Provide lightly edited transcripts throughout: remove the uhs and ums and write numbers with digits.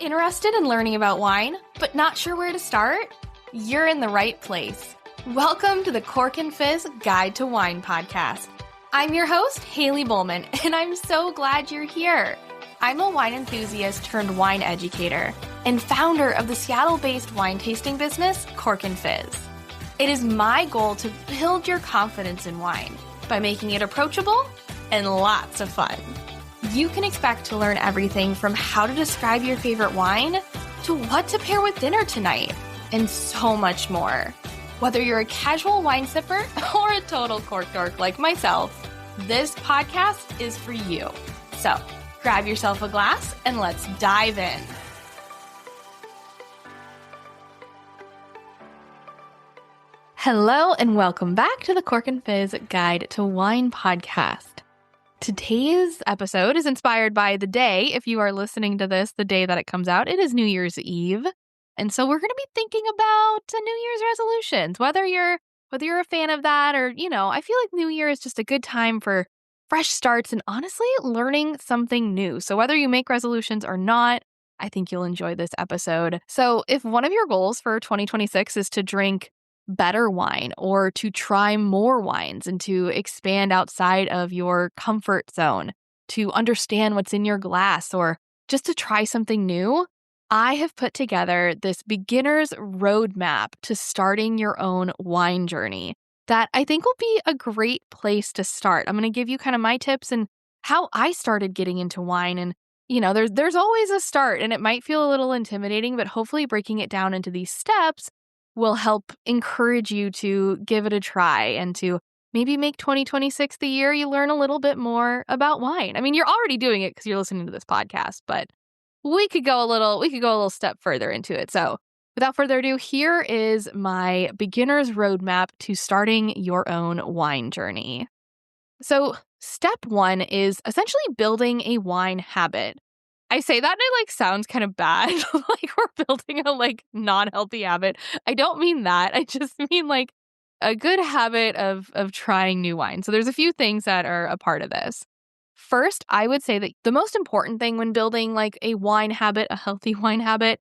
Interested in learning about wine, but not sure where to start? You're in the right place. Welcome to the Cork and Fizz Guide to Wine podcast. I'm your host, Haley Bowman, and I'm so glad you're here. I'm a wine enthusiast turned wine educator and founder of the Seattle-based wine tasting business, Cork and Fizz. It is my goal to build your confidence in wine by making it approachable and lots of fun. You can expect to learn everything from how to describe your favorite wine to what to pair with dinner tonight, and so much more. Whether you're a casual wine sipper or a total cork dork like myself, this podcast is for you. So grab yourself a glass and let's dive in. Hello and welcome back to the Cork and Fizz Guide to Wine podcast. Today's episode is inspired by the day. If you are listening to this the day that it comes out, it is New Year's Eve. And so we're going to be thinking about New Year's resolutions, whether you're a fan of that or, I feel like New Year is just a good time for fresh starts and honestly learning something new. So whether you make resolutions or not, I think you'll enjoy this episode. So if one of your goals for 2026 is to drink better wine or to try more wines and to expand outside of your comfort zone, to understand what's in your glass or just to try something new, I have put together this beginner's roadmap to starting your own wine journey that I think will be a great place to start. I'm going to give you kind of my tips and how I started getting into wine. And, there's always a start and it might feel a little intimidating, but hopefully breaking it down into these steps will help encourage you to give it a try and to maybe make 2026 the year you learn a little bit more about wine. I mean, you're already doing it because you're listening to this podcast, but we could go a little step further into it. So without further ado, here is my beginner's roadmap to starting your own wine journey. So step one is essentially building a wine habit. I say that and it sounds kind of bad, like we're building a non-healthy habit. I don't mean that. I just mean a good habit of trying new wine. So there's a few things that are a part of this. First, I would say that the most important thing when building a wine habit, a healthy wine habit,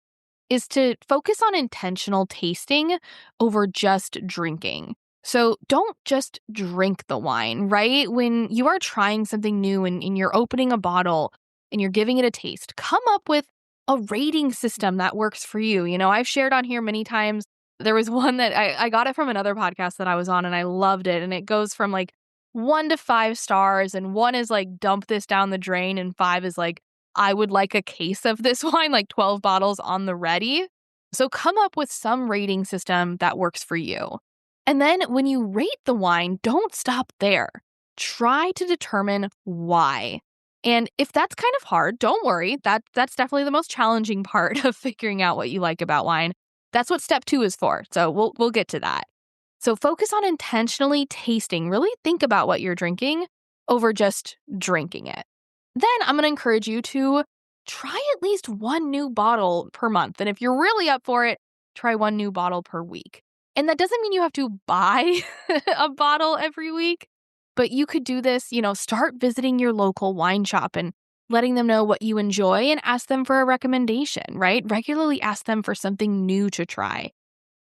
is to focus on intentional tasting over just drinking. So don't just drink the wine, right? When you are trying something new and you're opening a bottle and you're giving it a taste, come up with a rating system that works for you. I've shared on here many times. There was one that I got it from another podcast that I was on and I loved it. And it goes from 1 to 5 stars. And 1 is dump this down the drain. And 5 is I would like a case of this wine, 12 bottles on the ready. So come up with some rating system that works for you. And then when you rate the wine, don't stop there. Try to determine why. And if that's kind of hard, don't worry. That's definitely the most challenging part of figuring out what you like about wine. That's what step 2 is for. So we'll get to that. So focus on intentionally tasting. Really think about what you're drinking over just drinking it. Then I'm going to encourage you to try at least 1 new bottle per month. And if you're really up for it, try 1 new bottle per week. And that doesn't mean you have to buy a bottle every week. But you could do this, start visiting your local wine shop and letting them know what you enjoy and ask them for a recommendation, right? Regularly ask them for something new to try.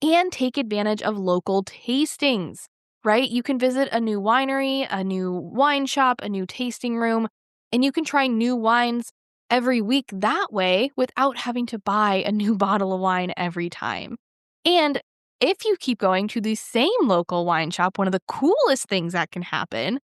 And take advantage of local tastings, right? You can visit a new winery, a new wine shop, a new tasting room, and you can try new wines every week that way without having to buy a new bottle of wine every time. And if you keep going to the same local wine shop, one of the coolest things that can happen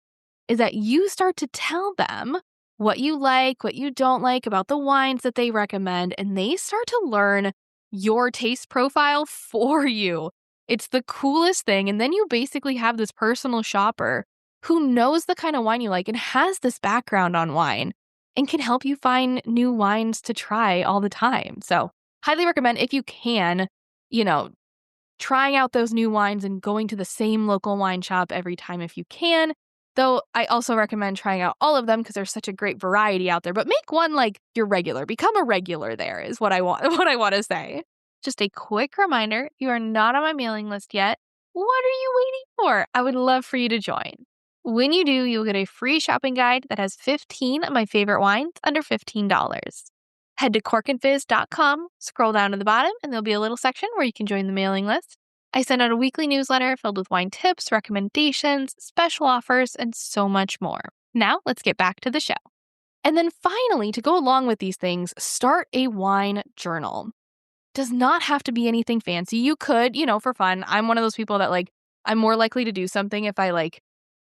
is that you start to tell them what you like, what you don't like about the wines that they recommend, and they start to learn your taste profile for you. It's the coolest thing. And then you basically have this personal shopper who knows the kind of wine you like and has this background on wine and can help you find new wines to try all the time. So highly recommend if you can, trying out those new wines and going to the same local wine shop every time if you can. Though I also recommend trying out all of them because there's such a great variety out there. But make one your regular. Become a regular there is what I want to say. Just a quick reminder, if you are not on my mailing list yet, what are you waiting for? I would love for you to join. When you do, you'll get a free shopping guide that has 15 of my favorite wines under $15. Head to corkandfizz.com, scroll down to the bottom, and there'll be a little section where you can join the mailing list. I send out a weekly newsletter filled with wine tips, recommendations, special offers, and so much more. Now, let's get back to the show. And then finally, to go along with these things, start a wine journal. Does not have to be anything fancy. You could, for fun. I'm one of those people that I'm more likely to do something if I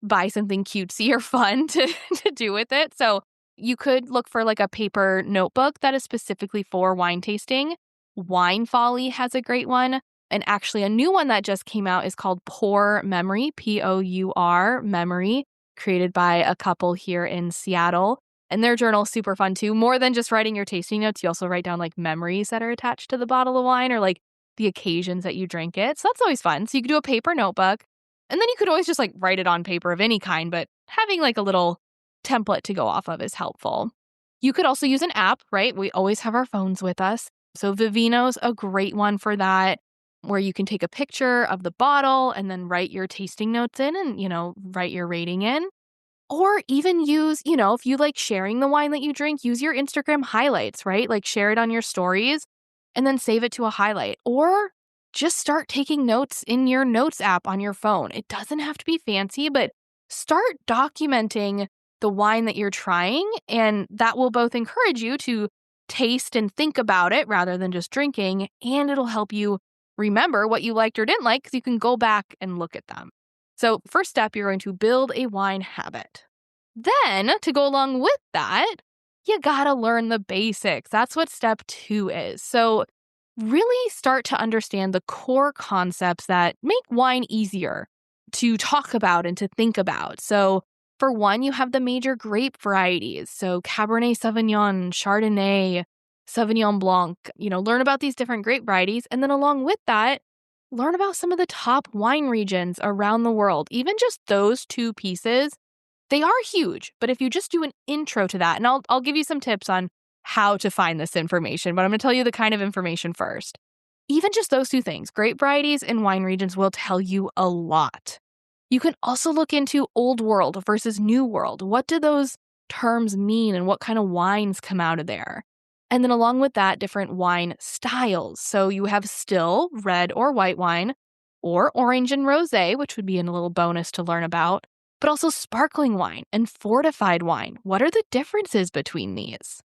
buy something cutesy or fun to do with it. So you could look for a paper notebook that is specifically for wine tasting. Wine Folly has a great one. And actually a new one that just came out is called Pour Memory, Pour Memory, created by a couple here in Seattle. And their journal is super fun too. More than just writing your tasting notes, you also write down memories that are attached to the bottle of wine or the occasions that you drink it. So that's always fun. So you could do a paper notebook. And then you could always just write it on paper of any kind, but having a little template to go off of is helpful. You could also use an app, right? We always have our phones with us. So Vivino's a great one for that, where you can take a picture of the bottle and then write your tasting notes in and, write your rating in. Or even use, if you like sharing the wine that you drink, use your Instagram highlights, right? Share it on your stories and then save it to a highlight. Or just start taking notes in your notes app on your phone. It doesn't have to be fancy, but start documenting the wine that you're trying. And that will both encourage you to taste and think about it rather than just drinking. And it'll help you remember what you liked or didn't like because you can go back and look at them. So first step, you're going to build a wine habit. Then to go along with that, you gotta learn the basics. That's what step 2 is. So really start to understand the core concepts that make wine easier to talk about and to think about. So for one, you have the major grape varieties. So Cabernet Sauvignon, Chardonnay, Sauvignon Blanc, learn about these different grape varieties. And then along with that, learn about some of the top wine regions around the world. Even just those 2 pieces, they are huge. But if you just do an intro to that, and I'll give you some tips on how to find this information, but I'm going to tell you the kind of information first. Even just those 2 things, grape varieties and wine regions, will tell you a lot. You can also look into Old World versus New World. What do those terms mean and what kind of wines come out of there? And then along with that, different wine styles. So you have still red or white wine, or orange and rosé, which would be a little bonus to learn about, but also sparkling wine and fortified wine. What are the differences between these?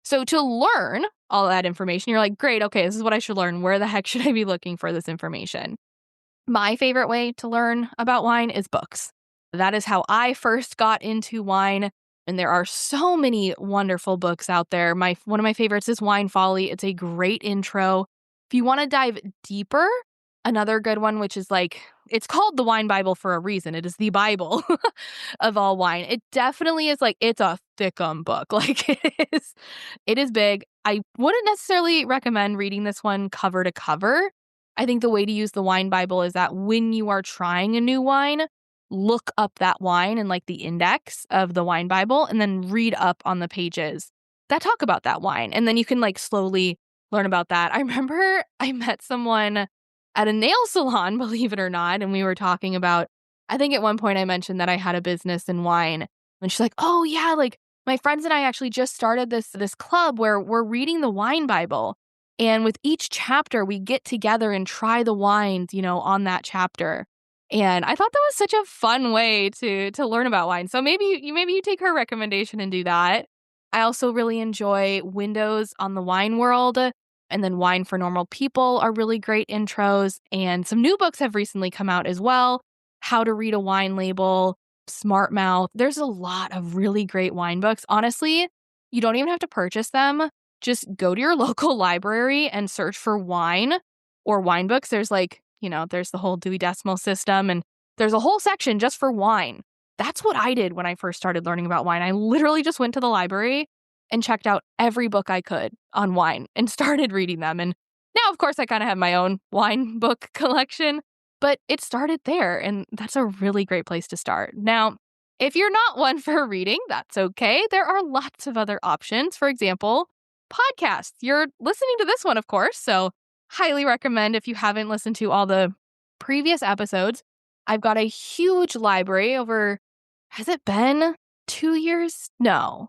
So to learn all that information, you're like, great, okay, this is what I should learn. Where the heck should I be looking for this information? My favorite way to learn about wine is books. That is how I first got into wine. And there are so many wonderful books out there. One of my favorites is Wine Folly. It's a great intro. If you want to dive deeper, another good one, which is it's called the Wine Bible for a reason. It is the Bible of all wine. It definitely is it's a thickum book. It is big. I wouldn't necessarily recommend reading this one cover to cover. I think the way to use the Wine Bible is that when you are trying a new wine, look up that wine and the index of the Wine Bible and then read up on the pages that talk about that wine. And then you can slowly learn about that. I remember I met someone at a nail salon, believe it or not, and we were talking about, I think at one point I mentioned that I had a business in wine. And she's like, oh yeah, my friends and I actually just started this club where we're reading the Wine Bible. And with each chapter, we get together and try the wines, on that chapter. And I thought that was such a fun way to learn about wine. So maybe you take her recommendation and do that. I also really enjoy Windows on the Wine World, and then Wine for Normal People are really great intros. And some new books have recently come out as well. How to Read a Wine Label, Smart Mouth. There's a lot of really great wine books. Honestly, you don't even have to purchase them. Just go to your local library and search for wine or wine books. There's there's the whole Dewey Decimal System, and there's a whole section just for wine. That's what I did when I first started learning about wine. I literally just went to the library and checked out every book I could on wine and started reading them. And now, of course, I kind of have my own wine book collection, but it started there, and that's a really great place to start. Now, if you're not one for reading, that's okay. There are lots of other options. For example, podcasts. You're listening to this one, of course, so highly recommend if you haven't listened to all the previous episodes. I've got a huge library over, has it been 2 years? No.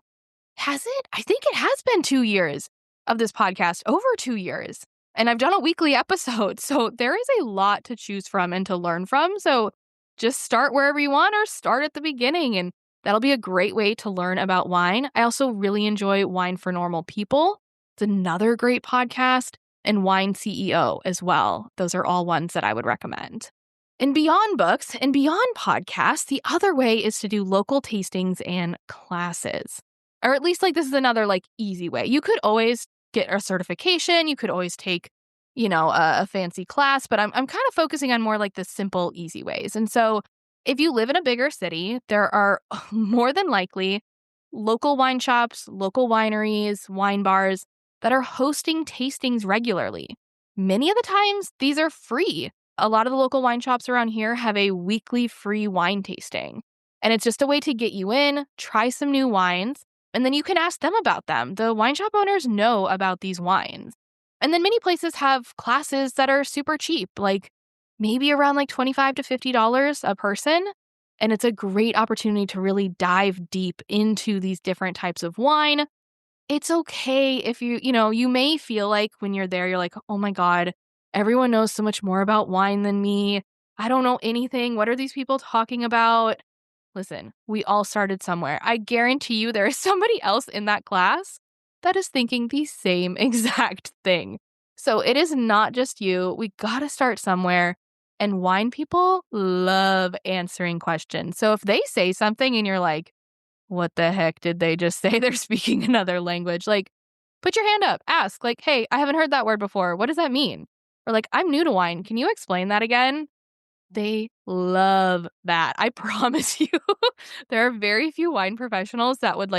Has it? I think it has been 2 years. of this podcast, over 2 years. And I've done a weekly episode. So there is a lot to choose from and to learn from. So just start wherever you want or start at the beginning. And that'll be a great way to learn about wine. I also really enjoy Wine for Normal People. It's another great podcast, and Wine CEO as well. Those are all ones that I would recommend. And beyond books and beyond podcasts, the other way is to do local tastings and classes. Or at least this is another easy way. You could always get a certification. You could always take, a fancy class, but I'm kind of focusing on more the simple, easy ways. And so if you live in a bigger city, there are more than likely local wine shops, local wineries, wine bars that are hosting tastings regularly. Many of the times, these are free. A lot of the local wine shops around here have a weekly free wine tasting. And it's just a way to get you in, try some new wines, and then you can ask them about them. The wine shop owners know about these wines. And then many places have classes that are super cheap, maybe around $25 to $50 a person. And it's a great opportunity to really dive deep into these different types of wine. It's okay if you may feel like when you're there, you're like, oh my God, everyone knows so much more about wine than me. I don't know anything. What are these people talking about? Listen, we all started somewhere. I guarantee you there is somebody else in that class that is thinking the same exact thing. So it is not just you. We got to start somewhere. And wine people love answering questions. So if they say something and you're like, what the heck did they just say? They're speaking another language. Put your hand up, ask, hey, I haven't heard that word before. What does that mean? Or I'm new to wine. Can you explain that again? They love that. I promise you. There are very few wine professionals that would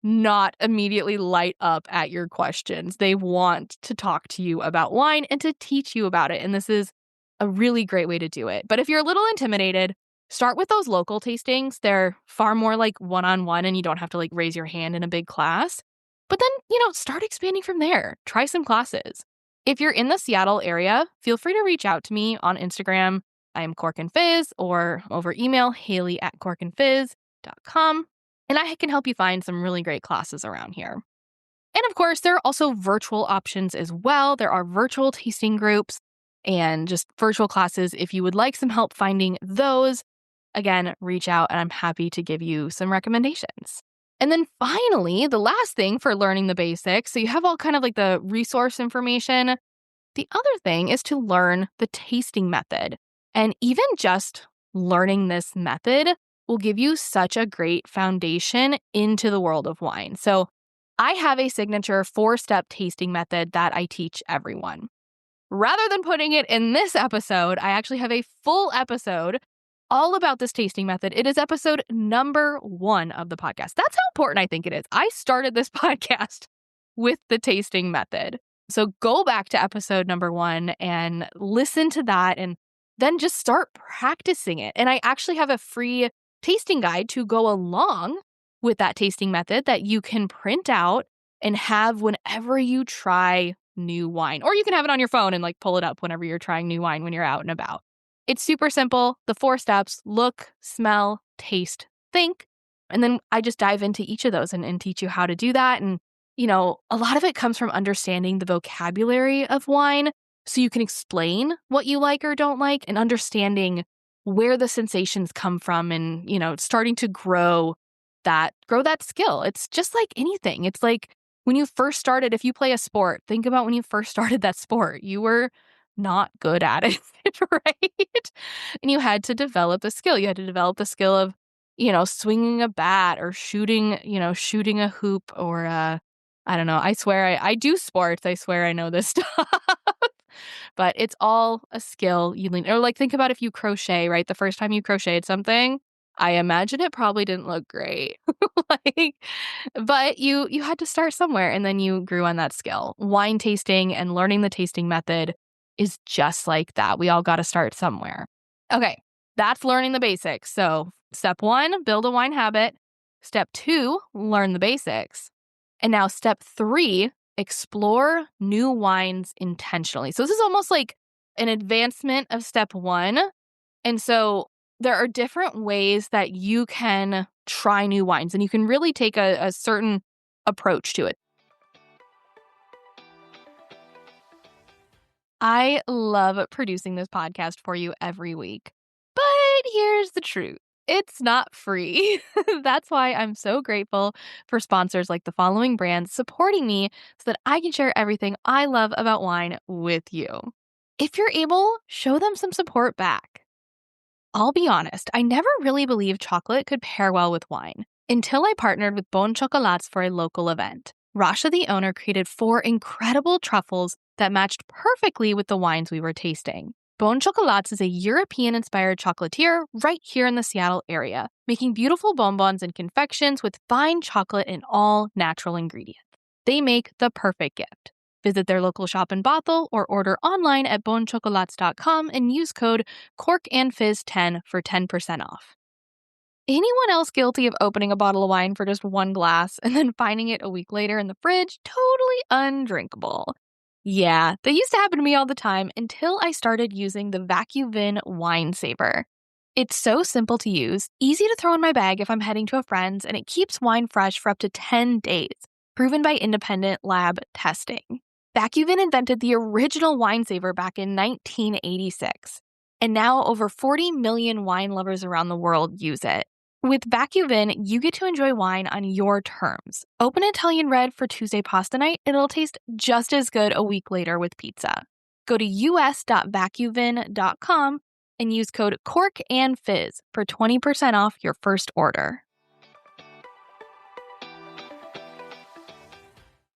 not immediately light up at your questions. They want to talk to you about wine and to teach you about it. And this is a really great way to do it. But if you're a little intimidated, start with those local tastings. They're far more one-on-one, and you don't have to raise your hand in a big class. But then, start expanding from there. Try some classes. If you're in the Seattle area, feel free to reach out to me on Instagram. I am Cork and Fizz, or over email, Haley@corkandfizz.com. And I can help you find some really great classes around here. And of course, there are also virtual options as well. There are virtual tasting groups and just virtual classes. If you would like some help finding those, again, reach out and I'm happy to give you some recommendations. And then finally, the last thing for learning the basics, so you have all kind of the resource information. The other thing is to learn the tasting method. And even just learning this method will give you such a great foundation into the world of wine. So I have a signature 4-step tasting method that I teach everyone. Rather than putting it in this episode, I actually have a full episode all about this tasting method. It is episode number 1 of the podcast. That's how important I think it is. I started this podcast with the tasting method. So go back to episode number 1 and listen to that and then just start practicing it. And I actually have a free tasting guide to go along with that tasting method that you can print out and have whenever you try new wine. Or you can have it on your phone and pull it up whenever you're trying new wine when you're out and about. It's super simple. The 4 steps: look, smell, taste, think. And then I just dive into each of those and teach you how to do that. And, a lot of it comes from understanding the vocabulary of wine so you can explain what you like or don't like, and understanding where the sensations come from and, starting to grow that skill. It's just like anything. It's when you first started, if you play a sport, think about when you first started that sport. You were not good at it, right? And you had to develop the skill. You had to develop the skill of, swinging a bat or shooting a hoop or, I don't know. I swear I do sports. I swear I know this stuff. But it's all a skill you learn. Or think about if you crochet, right? The first time you crocheted something, I imagine it probably didn't look great. But you had to start somewhere and then you grew on that skill. Wine tasting and learning the tasting method is just like that. We all got to start somewhere. Okay, that's learning the basics. So step 1, build a wine habit. Step 2, learn the basics. And now step 3, explore new wines intentionally. So this is almost like an advancement of step 1. And so there are different ways that you can try new wines, and you can really take a certain approach to it. I love producing this podcast for you every week. But here's the truth. It's not free. That's why I'm so grateful for sponsors like the following brands supporting me so that I can share everything I love about wine with you. If you're able, show them some support back. I'll be honest, I never really believed chocolate could pair well with wine until I partnered with Bon Chocolats for a local event. Rasha, the owner, created 4 incredible truffles that matched perfectly with the wines we were tasting. Bon Chocolats is a European-inspired chocolatier right here in the Seattle area, making beautiful bonbons and confections with fine chocolate and all natural ingredients. They make the perfect gift. Visit their local shop in Bothell or order online at bonchocolats.com and use code CORKandFizz10 for 10% off. Anyone else guilty of opening a bottle of wine for just one glass and then finding it a week later in the fridge totally undrinkable? Yeah, that used to happen to me all the time until I started using the VacuVin Wine Saver. It's so simple to use, easy to throw in my bag if I'm heading to a friend's, and it keeps wine fresh for up to 10 days, proven by independent lab testing. VacuVin invented the original wine saver back in 1986, and now over 40 million wine lovers around the world use it. With VacuVin, you get to enjoy wine on your terms. Open Italian Red for Tuesday pasta night, and it'll taste just as good a week later with pizza. Go to us.vacuvin.com and use code CORKandFizz for 20% off your first order.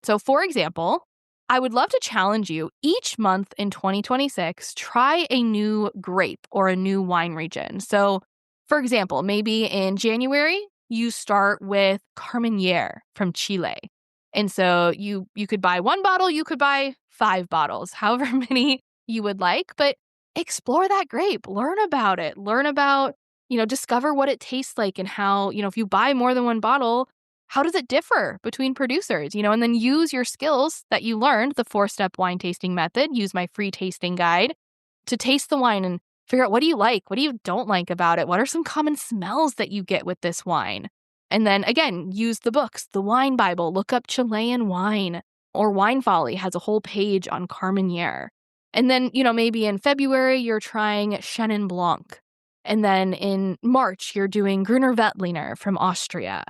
So, for example, I would love to challenge you each month in 2026, try a new grape or a new wine region. So, for example, maybe in January, you start with Carmenere from Chile. And so you could buy 1 bottle, you could buy 5 bottles, however many you would like, but explore that grape, learn about it, discover what it tastes like and how, if you buy more than 1 bottle, how does it differ between producers, and then use your skills that you learned, the 4-step wine tasting method, use my free tasting guide to taste the wine and figure out what do you like, what do you don't like about it, what are some common smells that you get with this wine. And then again, use the books, the Wine Bible, look up Chilean wine, or Wine Folly has a whole page on Carmenere. And then, maybe in February, you're trying Chenin Blanc. And then in March, you're doing Gruner Veltliner from Austria.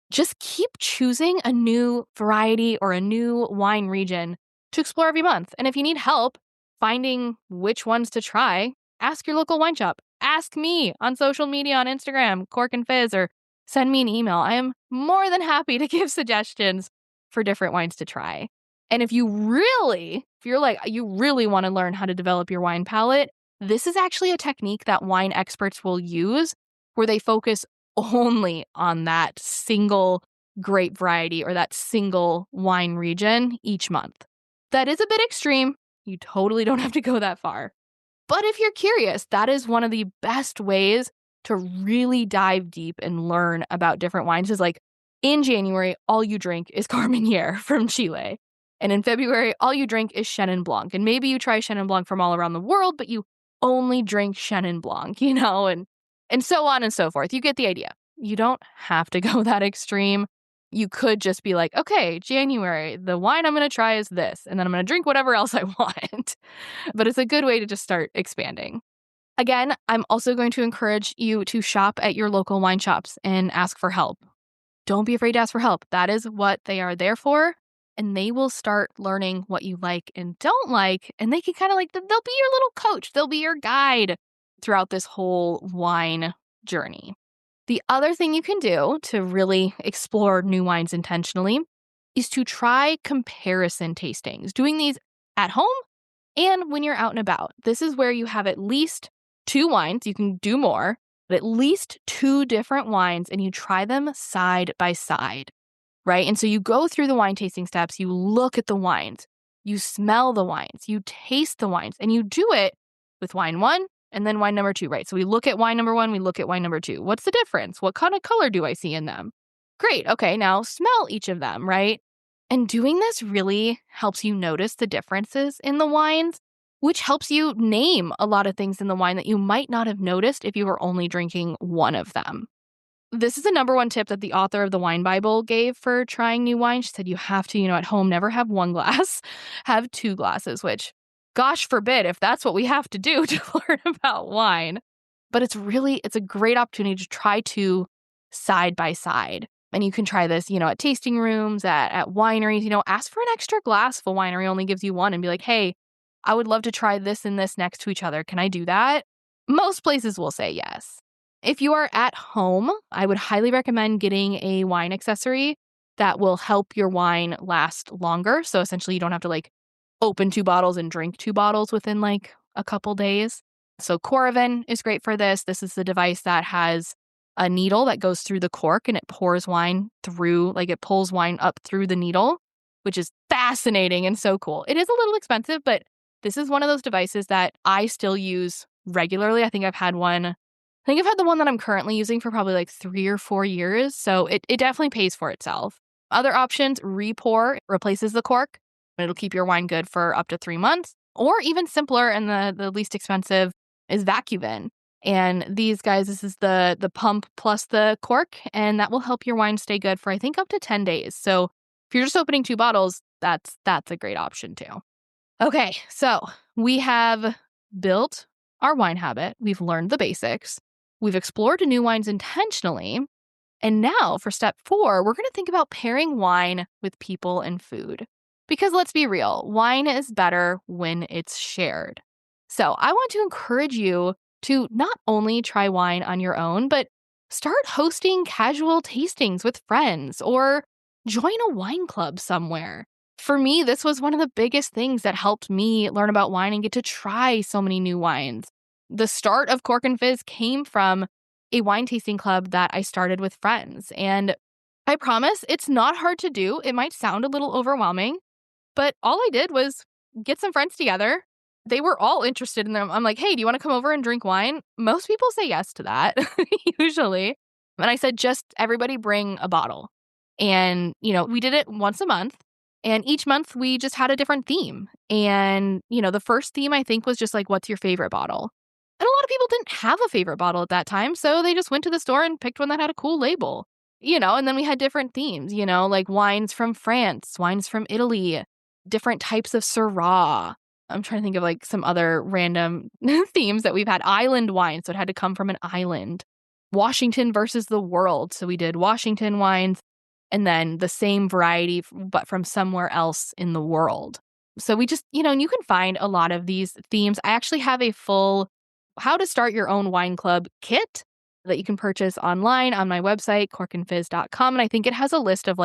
Just keep choosing a new variety or a new wine region to explore every month. And if you need help finding which ones to try, ask your local wine shop. Ask me on social media on Instagram, Cork and Fizz, or send me an email. I am more than happy to give suggestions for different wines to try. And if you really want to learn how to develop your wine palate, this is actually a technique that wine experts will use where they focus only on that single grape variety or that single wine region each month. That is a bit extreme. You totally don't have to go that far. But if you're curious, that is one of the best ways to really dive deep and learn about different wines. Is like in January, all you drink is Carmenere from Chile. And in February, all you drink is Chenin Blanc. And maybe you try Chenin Blanc from all around the world, but you only drink Chenin Blanc, and so on and so forth. You get the idea. You don't have to go that extreme. You could just be like, okay, January, the wine I'm going to try is this, and then I'm going to drink whatever else I want. But it's a good way to just start expanding. Again, I'm also going to encourage you to shop at your local wine shops and ask for help. Don't be afraid to ask for help. That is what they are there for. And they will start learning what you like and don't like. And they can kind of they'll be your little coach. They'll be your guide throughout this whole wine journey. The other thing you can do to really explore new wines intentionally is to try comparison tastings, doing these at home and when you're out and about. This is where you have at least 2 wines. You can do more, but at least 2 different wines and you try them side by side, right? And so you go through the wine tasting steps, you look at the wines, you smell the wines, you taste the wines, and you do it with wine 1 and then wine number 2, right? So we look at wine number 1, we look at wine number 2. What's the difference? What kind of color do I see in them? Great. Okay, now smell each of them, right? And doing this really helps you notice the differences in the wines, which helps you name a lot of things in the wine that you might not have noticed if you were only drinking one of them. This is the number 1 tip that the author of the Wine Bible gave for trying new wine. She said you have to, at home, never have 1 glass, have 2 glasses, which gosh forbid if that's what we have to do to learn about wine. But it's a great opportunity to try two side by side. And you can try this, at tasting rooms, at wineries, ask for an extra glass if a winery only gives you one and be like, hey, I would love to try this and this next to each other. Can I do that? Most places will say yes. If you are at home, I would highly recommend getting a wine accessory that will help your wine last longer. So essentially you don't have to open 2 bottles and drink 2 bottles within a couple days. So Coravin is great for this. This is the device that has a needle that goes through the cork and it pours wine through, it pulls wine up through the needle, which is fascinating and so cool. It is a little expensive, but this is one of those devices that I still use regularly. I think I've had the one that I'm currently using for probably 3 or 4 years. So it definitely pays for itself. Other options, Repour replaces the cork. It'll keep your wine good for up to 3 months. Or even simpler and the least expensive is Vacuvin. And these guys, this is the pump plus the cork, and that will help your wine stay good for I think up to 10 days. So if you're just opening 2 bottles, that's a great option too. Okay, so we have built our wine habit. We've learned the basics. We've explored new wines intentionally. And now for step 4, we're going to think about pairing wine with people and food. Because let's be real, wine is better when it's shared. So I want to encourage you to not only try wine on your own, but start hosting casual tastings with friends or join a wine club somewhere. For me, this was one of the biggest things that helped me learn about wine and get to try so many new wines. The start of Cork and Fizz came from a wine tasting club that I started with friends. And I promise it's not hard to do. It might sound a little overwhelming, but all I did was get some friends together. They were all interested in them. I'm like, hey, do you want to come over and drink wine? Most people say yes to that, usually. And I said, just everybody bring a bottle. And, we did it once a month. And each month we just had a different theme. And, the first theme I think was just what's your favorite bottle? And a lot of people didn't have a favorite bottle at that time. So they just went to the store and picked one that had a cool label, and then we had different themes, like wines from France, wines from Italy, different types of Syrah. I'm trying to think of some other random themes that we've had. Island wine, so it had to come from an island. Washington versus the world. So we did Washington wines and then the same variety, but from somewhere else in the world. So we just, and you can find a lot of these themes. I actually have a full how to start your own wine club kit that you can purchase online on my website, corkandfizz.com. And I think it has a list of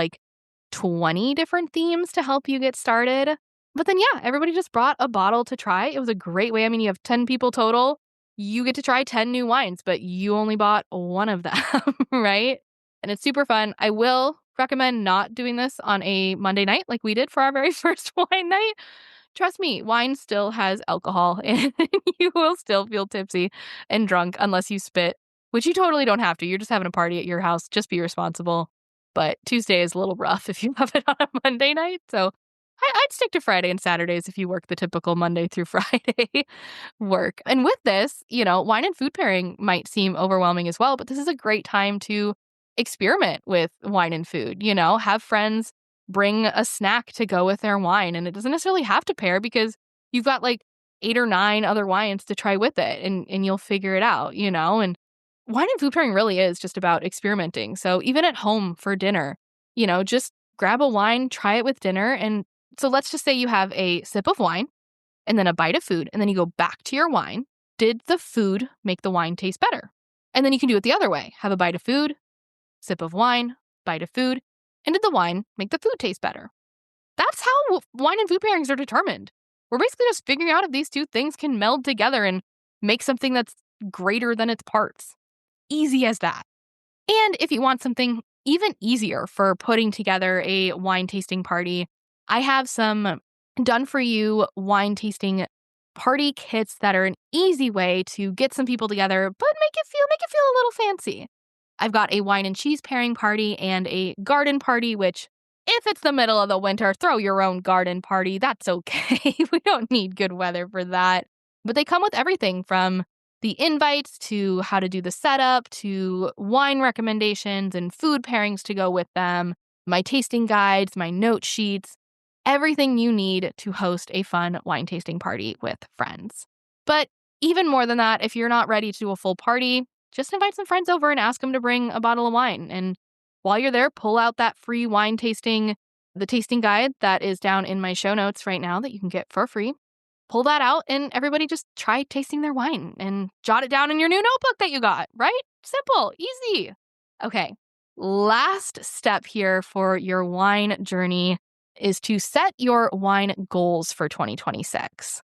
20 different themes to help you get started. But then, yeah, everybody just brought a bottle to try. It was a great way. I mean, you have 10 people total. You get to try 10 new wines, but you only bought one of them, right? And it's super fun. I will recommend not doing this on a Monday night like we did for our very first wine night. Trust me, wine still has alcohol and you will still feel tipsy and drunk unless you spit, which you totally don't have to. You're just having a party at your house. Just be responsible. But Tuesday is a little rough if you have it on a Monday night. So I'd stick to Friday and Saturdays if you work the typical Monday through Friday work. And with this, wine and food pairing might seem overwhelming as well, but this is a great time to experiment with wine and food. Have friends bring a snack to go with their wine. And it doesn't necessarily have to pair because you've got 8 or 9 other wines to try with it and you'll figure it out, and wine and food pairing really is just about experimenting. So even at home for dinner, just grab a wine, try it with dinner. And so let's just say you have a sip of wine and then a bite of food, and then you go back to your wine. Did the food make the wine taste better? And then you can do it the other way. Have a bite of food, sip of wine, bite of food, and did the wine make the food taste better? That's how wine and food pairings are determined. We're basically just figuring out if these two things can meld together and make something that's greater than its parts. Easy as that. And if you want something even easier for putting together a wine tasting party, I have some done-for-you wine tasting party kits that are an easy way to get some people together, but make it feel a little fancy. I've got a wine and cheese pairing party and a garden party, which if it's the middle of the winter, throw your own garden party. That's okay. We don't need good weather for that. But they come with everything from the invites to how to do the setup to wine recommendations and food pairings to go with them, my tasting guides, my note sheets. everything you need to host a fun wine tasting party with friends. But even more than that, if you're not ready to do a full party, just invite some friends over and ask them to bring a bottle of wine. And while you're there, pull out that free wine tasting, the tasting guide that is down in my show notes right now that you can get for free. Pull that out and everybody just try tasting their wine and jot it down in your new notebook that you got, right? Simple, easy. Okay, last step here for your wine journey is to set your wine goals for 2026.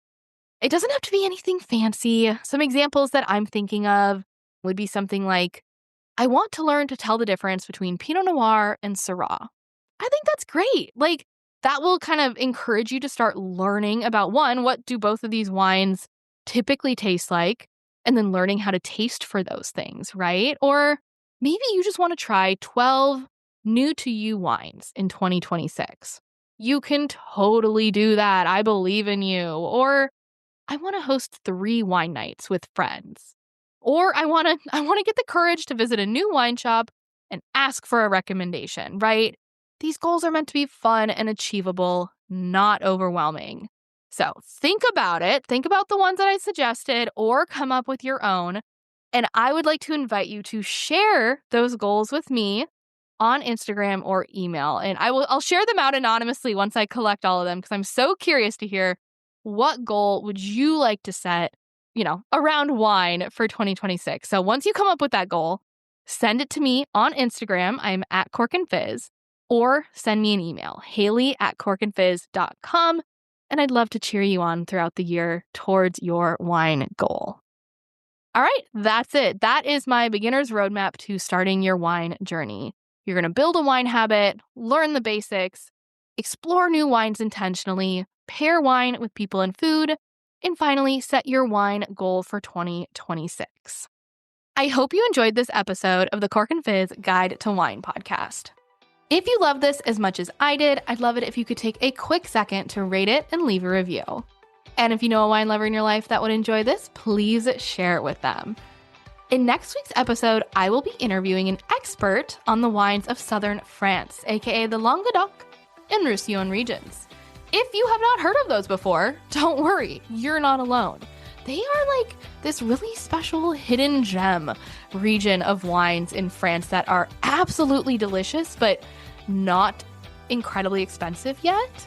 It doesn't have to be anything fancy. Some examples that I'm thinking of would be something like, I want to learn to tell the difference between Pinot Noir and Syrah. I think that's great. Like, that will kind of encourage you to start learning about, one, what do both of these wines typically taste like, and then learning how to taste for those things, right? Or maybe you just want to try 12 new to you wines in 2026. You can totally do that. I believe in you. Or I want to host 3 wine nights with friends. Or I want to get the courage to visit a new wine shop and ask for a recommendation, right? These goals are meant to be fun and achievable, not overwhelming. So think about it. Think about the ones that I suggested or come up with your own. And I would like to invite you to share those goals with me on Instagram or email. And I'll share them out anonymously once I collect all of them because I'm so curious to hear what goal would you like to set, around wine for 2026. So once you come up with that goal, send it to me on Instagram. I'm at Cork and Fizz. Or send me an email, haley@corkandfizz.com, and I'd love to cheer you on throughout the year towards your wine goal. All right, that's it. That is my beginner's roadmap to starting your wine journey. You're going to build a wine habit, learn the basics, explore new wines intentionally, pair wine with people and food, and finally set your wine goal for 2026. I hope you enjoyed this episode of the Cork and Fizz Guide to Wine podcast. If you love this as much as I did, I'd love it if you could take a quick second to rate it and leave a review. And if you know a wine lover in your life that would enjoy this, please share it with them. In next week's episode, I will be interviewing an expert on the wines of southern France, aka the Languedoc and Roussillon regions. If you have not heard of those before, don't worry, you're not alone. They are like this really special hidden gem region of wines in France that are absolutely delicious, but not incredibly expensive yet.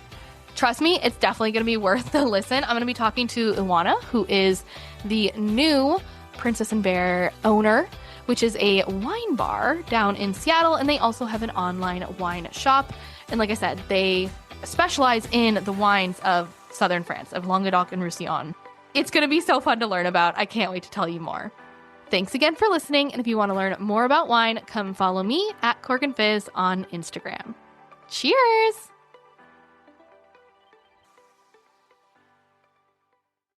Trust me, it's definitely going to be worth the listen. I'm going to be talking to Iwana, who is the new Princess and Bear owner, which is a wine bar down in Seattle, and they also have an online wine shop. And like I said, they specialize in the wines of southern France, of Languedoc and Roussillon. It's going to be so fun to learn about. I can't wait to tell you more. Thanks again for listening, and if you want to learn more about wine, come follow me at Cork and Fizz on Instagram. Cheers!